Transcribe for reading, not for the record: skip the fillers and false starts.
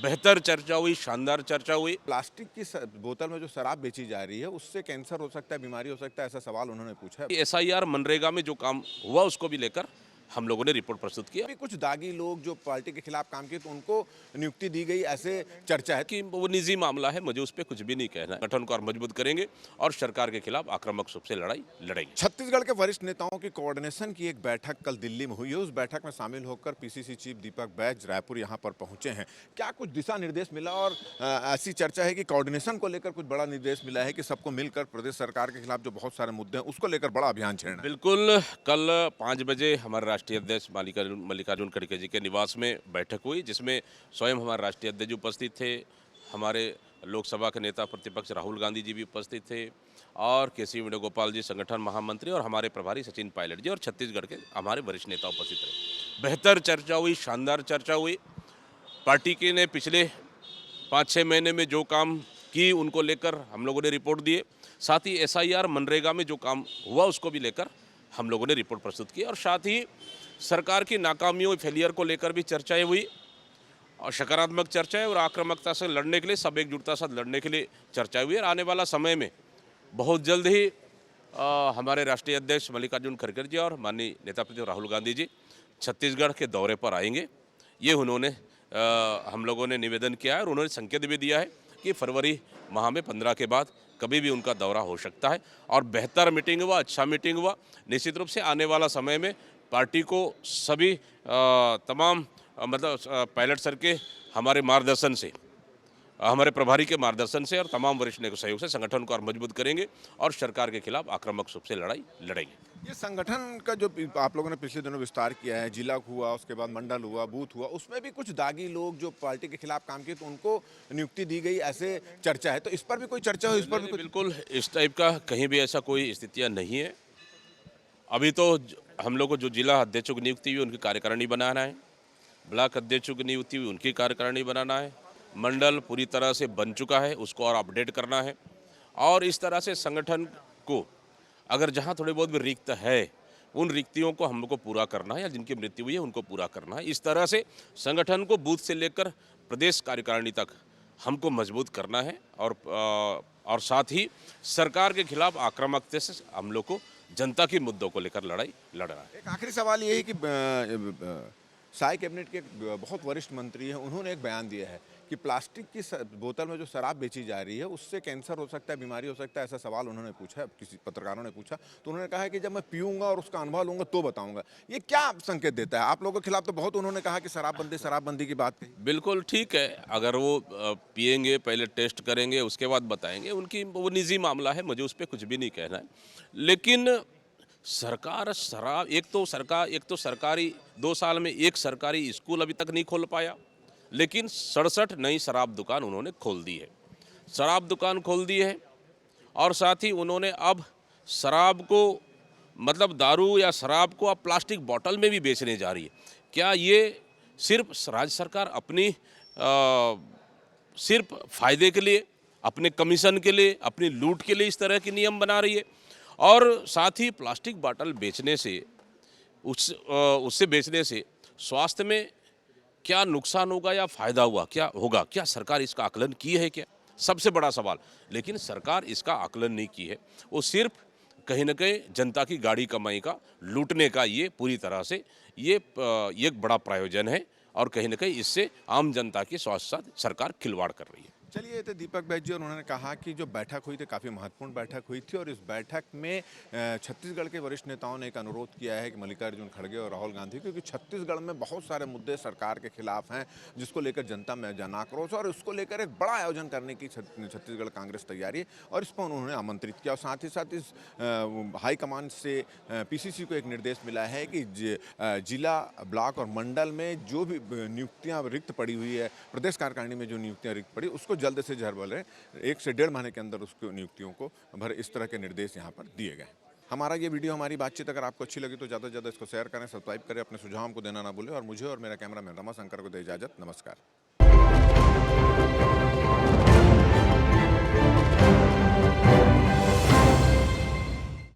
बेहतर चर्चा हुई, शानदार चर्चा हुई। प्लास्टिक की बोतल में जो शराब बेची जा रही है उससे कैंसर हो सकता है, बीमारी हो सकता है, ऐसा सवाल उन्होंने पूछा है। एसआईआर मनरेगा में जो काम हुआ उसको भी लेकर हम लोगों ने रिपोर्ट प्रस्तुत किया अभी कुछ दागी लोग जो पार्टी के खिलाफ काम किए तो उनको नियुक्ति दी गई, ऐसे चर्चा है। कि वो निजी मामला है, मुझे उस पर कुछ भी नहीं कहना है। संगठन को और मजबूत करेंगे और सरकार के खिलाफ आक्रामक रूप से लड़ाई लड़ेंगे। छत्तीसगढ़ के वरिष्ठ नेताओं की कोऑर्डिनेशन की एक बैठक कल दिल्ली में हुई है। उस बैठक में शामिल होकर पीसीसी चीफ दीपक बैज रायपुर यहां पर पहुंचे हैं। क्या कुछ दिशा निर्देश मिला और ऐसी चर्चा है कि कोऑर्डिनेशन को लेकर कुछ बड़ा निर्देश मिला है कि सबको मिलकर प्रदेश सरकार के खिलाफ जो बहुत सारे मुद्दे हैं उसको लेकर बड़ा अभियान छेड़ना है। बिल्कुल, कल 5 बजे हमारे राष्ट्रीय अध्यक्ष मल्लिकार्जुन खड़गे जी के निवास में बैठक हुई, जिसमें स्वयं हमारे राष्ट्रीय अध्यक्ष उपस्थित थे, हमारे लोकसभा के नेता प्रतिपक्ष राहुल गांधी जी भी उपस्थित थे और केसी वेणुगोपाल जी संगठन महामंत्री और हमारे प्रभारी सचिन पायलट जी और छत्तीसगढ़ के हमारे वरिष्ठ नेता उपस्थित रहे। बेहतर चर्चा हुई, शानदार चर्चा हुई। पार्टी के ने पिछले 5-6 महीने में जो काम की उनको लेकर हम लोगों ने रिपोर्ट दिए। साथ ही एसआईआर मनरेगा में जो काम हुआ उसको भी लेकर हम लोगों ने रिपोर्ट प्रस्तुत की और साथ ही सरकार की नाकामियों, फेलियर को लेकर भी चर्चाएं हुई और सकारात्मक चर्चाएं और आक्रामकता से लड़ने के लिए, सब एकजुटता साथ लड़ने के लिए चर्चाएं हुई। और आने वाला समय में बहुत जल्द ही हमारे राष्ट्रीय अध्यक्ष मल्लिकार्जुन खड़गे जी और माननीय नेता प्रतिपक्ष राहुल गांधी जी छत्तीसगढ़ के दौरे पर आएंगे। ये उन्होंने हम लोगों ने निवेदन किया है और उन्होंने संकेत भी दिया है कि फरवरी माह में 15 के बाद कभी भी उनका दौरा हो सकता है। और बेहतर मीटिंग हुआ, अच्छा मीटिंग हुआ। निश्चित रूप से आने वाला समय में पार्टी को सभी तमाम मतलब पायलट सर के हमारे मार्गदर्शन से, हमारे प्रभारी के मार्गदर्शन से और तमाम वरिष्ठ नेताओं के सहयोग से संगठन को और मजबूत करेंगे और सरकार के खिलाफ आक्रामक रूप से लड़ाई लड़ेंगे। ये संगठन का जो आप लोगों ने पिछले दिनों विस्तार किया है, जिला हुआ, उसके बाद मंडल हुआ, बूथ हुआ, उसमें भी कुछ दागी लोग जो पार्टी के खिलाफ काम किए तो उनको नियुक्ति दी गई, ऐसे चर्चा है। तो इस पर भी कोई चर्चा हो? इस पर भी बिल्कुल इस टाइप का कहीं भी ऐसा कोई स्थितियाँ नहीं है। अभी तो हम लोग को जो जिला अध्यक्षों की नियुक्ति हुई उनकी कार्यकारिणी बनाना है, ब्लॉक अध्यक्षों की नियुक्ति हुई उनकी कार्यकारिणी बनाना है, मंडल पूरी तरह से बन चुका है उसको और अपडेट करना है और इस तरह से संगठन को अगर जहां थोड़े बहुत भी रिक्त है उन रिक्तियों को हम लोग को पूरा करना है या जिनकी मृत्यु हुई है उनको पूरा करना है। इस तरह से संगठन को बूथ से लेकर प्रदेश कार्यकारिणी तक हमको मजबूत करना है और साथ ही सरकार के खिलाफ आक्रामकता से हम लोग को जनता के मुद्दों को लेकर लड़ाई लड़ना है। एक आखिरी सवाल ये है कि साय कैबिनेट के बहुत वरिष्ठ मंत्री हैं, उन्होंने एक बयान दिया है कि प्लास्टिक की बोतल में जो शराब बेची जा रही है उससे कैंसर हो सकता है, बीमारी हो सकता है, ऐसा सवाल उन्होंने पूछा, किसी पत्रकारों ने पूछा तो उन्होंने कहा है कि जब मैं पीऊंगा और उसका अनुभव लूंगा तो बताऊंगा। ये क्या संकेत देता है? आप लोगों के खिलाफ तो बहुत उन्होंने कहा कि शराबबंदी की बात कही। बिल्कुल ठीक है, अगर वो पिएंगे, पहले टेस्ट करेंगे उसके बाद बताएंगे, उनकी वो निजी मामला है, मुझे उस पर कुछ भी नहीं कहना है। लेकिन सरकार शराब एक तो सरकारी 2 साल में एक सरकारी स्कूल अभी तक नहीं खोल पाया, लेकिन 67 नई शराब दुकान उन्होंने खोल दी है। शराब दुकान खोल दी है और साथ ही उन्होंने अब शराब को मतलब दारू या शराब को अब प्लास्टिक बोतल में भी बेचने जा रही है। क्या ये सिर्फ राज्य सरकार अपनी सिर्फ फायदे के लिए, अपने कमीशन के लिए, अपनी लूट के लिए इस तरह के नियम बना रही है? और साथ ही प्लास्टिक बोतल बेचने से उससे बेचने से स्वास्थ्य में क्या नुकसान होगा या फायदा हुआ क्या होगा, क्या सरकार इसका आकलन की है क्या? सबसे बड़ा सवाल। लेकिन सरकार इसका आकलन नहीं की है, वो सिर्फ कहीं ना कहीं जनता की गाड़ी कमाई का लूटने का ये पूरी तरह से ये एक बड़ा प्रायोजन है और कहीं ना कहीं इससे आम जनता के स्वास्थ्य साथ सरकार खिलवाड़ कर रही है। चलिए, ये थे दीपक बैज जी और उन्होंने कहा कि जो बैठक हुई थी काफ़ी महत्वपूर्ण बैठक हुई थी और इस बैठक में छत्तीसगढ़ के वरिष्ठ नेताओं ने एक अनुरोध किया है कि मल्लिकार्जुन खड़गे और राहुल गांधी, क्योंकि छत्तीसगढ़ में बहुत सारे मुद्दे सरकार के खिलाफ हैं जिसको लेकर जनता में जन आक्रोश और उसको लेकर एक बड़ा आयोजन करने की छत्तीसगढ़ कांग्रेस तैयारी है और इस पर उन्होंने आमंत्रित किया। और साथ ही साथ इस हाईकमान से पीसीसी को एक निर्देश मिला है कि जिला, ब्लॉक और मंडल में जो भी नियुक्तियाँ रिक्त पड़ी हुई है, प्रदेश कार्यकारिणी में जो नियुक्तियाँ रिक्त पड़ी उसको जल्द से जल्द बोले 1 से 1.5 महीने के अंदर उसको नियुक्तियों को भर, इस तरह के निर्देश यहाँ पर दिए गए। हमारा ये वीडियो, हमारी बातचीत अगर आपको अच्छी लगी तो ज़्यादा से ज़्यादा इसको शेयर करें, सब्सक्राइब करें, अपने सुझाव को देना ना भूलें और मुझे और मेरा कैमरामैन रमाशंकर को दे इजाज़त। नमस्कार।